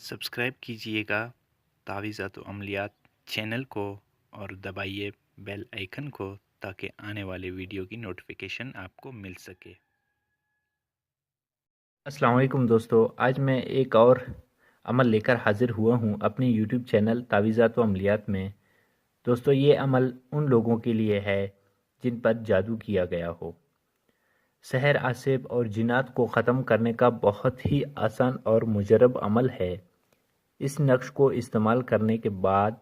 Subscribe कीजिएगा तावीज़ात व अमलियात channel को और दबाइए बेल आइकन को ताकि आने वाले वीडियो की नोटिफिकेशन आपको मिल सके। अस्सलाम वालेकुम दोस्तों, आज मैं एक और अमल लेकर हाज़िर हुआ हूँ अपने यूट्यूब चैनल तावीज़ात व अमलियात में। दोस्तों, ये अमल उन लोगों के लिए है जिन पर जादू किया गया हो। सहर आसिब और जिन्नात को ख़त्म करने का बहुत ही आसान और मुजरब अमल है। इस नक्श को इस्तेमाल करने के बाद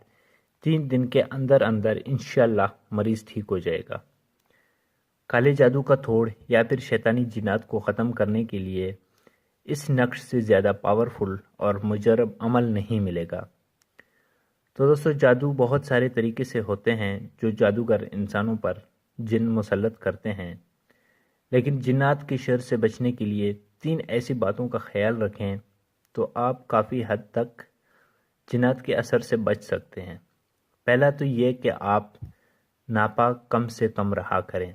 3 दिन के अंदर अंदर इंशाअल्लाह मरीज़ ठीक हो जाएगा। काले जादू का थोड़ या फिर शैतानी जिन्नात को ख़त्म करने के लिए इस नक्श से ज़्यादा पावरफुल और मुजरब अमल नहीं मिलेगा। तो दोस्तों, जादू बहुत सारे तरीके से होते हैं जो जादूगर इंसानों पर जिन मुसल्लत करते हैं, लेकिन जिन्नात की शर से बचने के लिए 3 ऐसी बातों का ख्याल रखें तो आप काफ़ी हद तक जिन्नात के असर से बच सकते हैं। पहला तो ये कि आप नापाक कम से कम रहा करें,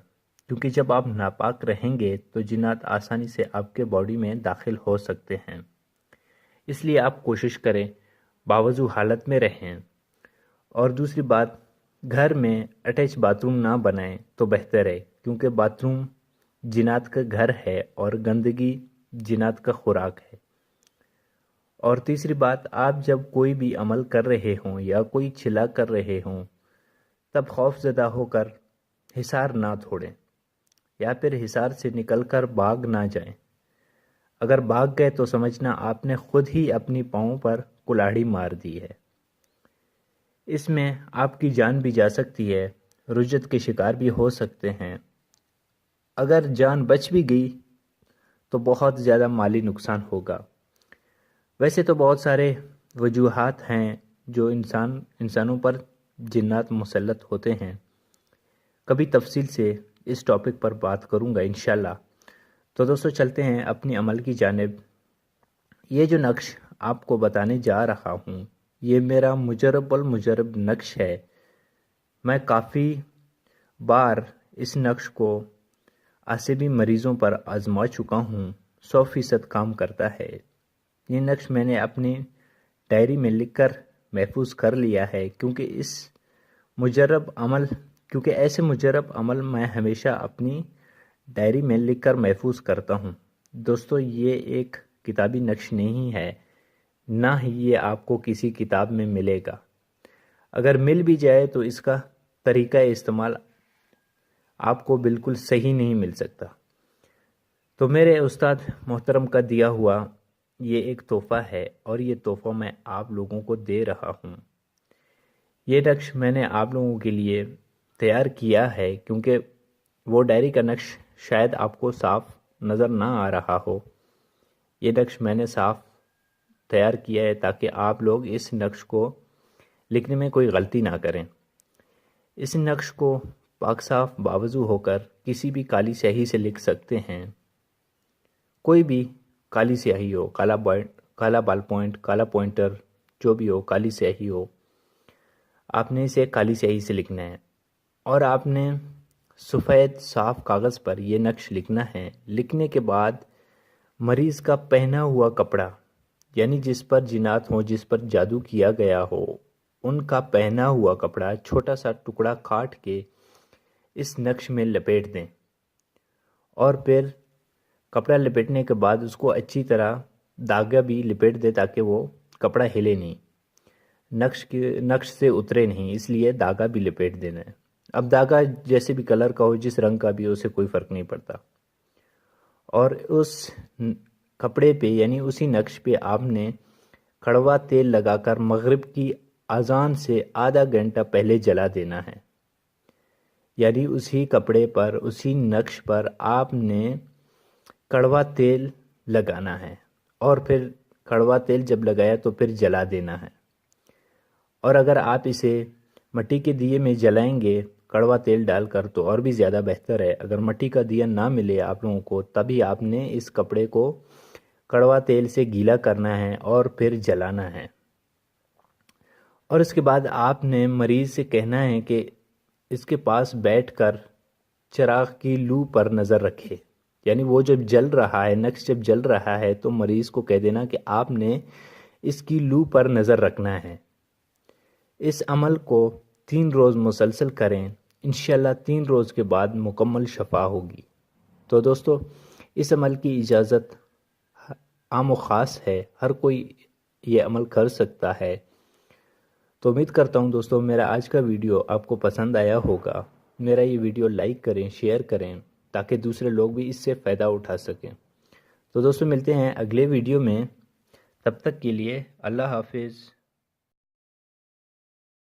क्योंकि जब आप नापाक रहेंगे तो जिन्नात आसानी से आपके बॉडी में दाखिल हो सकते हैं। इसलिए आप कोशिश करें बावजू हालत में रहें। और दूसरी बात, घर में अटैच बाथरूम ना बनाएं तो बेहतर है, क्योंकि बाथरूम जिन्नात का घर है और गंदगी जिन्नात का खुराक है। और तीसरी बात, आप जब कोई भी अमल कर रहे हों या कोई छिला कर रहे हों तब खौफजदा होकर हिसार ना तोड़ें या फिर हिसार से निकलकर भाग ना जाएं। अगर भाग गए तो समझना आपने खुद ही अपनी पाँव पर कुल्हाड़ी मार दी है। इसमें आपकी जान भी जा सकती है, रुजत के शिकार भी हो सकते हैं। अगर जान बच भी गई तो बहुत ज़्यादा माली नुकसान होगा। वैसे तो बहुत सारे वजूहात हैं जो इंसानों पर जिन्नात मुसल्लत होते हैं। कभी तफसील से इस टॉपिक पर बात करूंगा इंशाल्लाह। तो दोस्तों, चलते हैं अपनी अमल की जानिब। ये जो नक्श आपको बताने जा रहा हूँ, ये मेरा मुजरब नक्श है। मैं काफ़ी बार इस नक्श को आसिबी मरीज़ों पर आजमा चुका हूँ। 100% काम करता है। ये नक्श मैंने अपनी डायरी में लिखकर महफूज कर लिया है, क्योंकि ऐसे मुजरब अमल मैं हमेशा अपनी डायरी में लिखकर महफूज करता हूँ। दोस्तों, ये एक किताबी नक्श नहीं है, ना ही ये आपको किसी किताब में मिलेगा। अगर मिल भी जाए तो इसका तरीका इस्तेमाल आपको बिल्कुल सही नहीं मिल सकता। तो मेरे उस्ताद मोहतरम का दिया हुआ ये एक तोहफ़ा है और ये तोहफ़ा मैं आप लोगों को दे रहा हूँ। ये नक्श मैंने आप लोगों के लिए तैयार किया है, क्योंकि वो डायरी का नक्श शायद आपको साफ नज़र ना आ रहा हो। ये नक्श मैंने साफ तैयार किया है ताकि आप लोग इस नक्श को लिखने में कोई गलती ना करें। इस नक्श को पाक साफ बावजू होकर किसी भी काली स्याही से लिख सकते हैं। कोई भी काली स्याही हो, काला बाल पॉइंट, काला पॉइंटर, जो भी हो, काली स्याही हो, आपने इसे काली स्याही से लिखना है और आपने सफ़ेद साफ कागज़ पर यह नक्श लिखना है। लिखने के बाद मरीज़ का पहना हुआ कपड़ा, यानी जिस पर जिन्नात हो, जिस पर जादू किया गया हो, उनका पहना हुआ कपड़ा छोटा सा टुकड़ा काट के इस नक्श में लपेट दें। और फिर कपड़ा लपेटने के बाद उसको अच्छी तरह धागा भी लपेट दें ताकि वो कपड़ा हिले नहीं, नक्श से उतरे नहीं, इसलिए धागा भी लपेट देना है। अब धागा जैसे भी कलर का हो, जिस रंग का भी हो, उसे कोई फ़र्क नहीं पड़ता। और उस कपड़े पे यानी उसी नक्श पे आपने कड़वा तेल लगाकर मगरिब की अजान से आधा घंटा पहले जला देना है। यानी उसी कपड़े पर, उसी नक्श पर आपने कड़वा तेल लगाना है और फिर कड़वा तेल जब लगाया तो फिर जला देना है। और अगर आप इसे मिट्टी के दिए में जलाएंगे कड़वा तेल डालकर तो और भी ज़्यादा बेहतर है। अगर मिट्टी का दिया ना मिले आप लोगों को, तभी आपने इस कपड़े को कड़वा तेल से गीला करना है और फिर जलाना है। और उसके बाद आपने मरीज़ से कहना है कि इसके पास बैठकर चिराग की लू पर नज़र रखे। यानी वो जब जल रहा है, नक्श जब जल रहा है, तो मरीज़ को कह देना कि आपने اس کی لو پر نظر رکھنا ہے۔ اس عمل کو 3 روز مسلسل کریں، انشاءاللہ 3 روز کے بعد مکمل شفا ہوگی۔ تو دوستو اس عمل کی اجازت عام و خاص ہے، ہر کوئی یہ عمل کر سکتا ہے۔ تو امید کرتا ہوں دوستو میرا آج کا ویڈیو آپ کو پسند آیا ہوگا۔ میرا یہ ویڈیو لائک کریں، شیئر کریں تاکہ دوسرے لوگ بھی اس سے فائدہ اٹھا سکیں۔ تو دوستو ملتے ہیں اگلے ویڈیو میں، تب تک کے لیے اللہ حافظ۔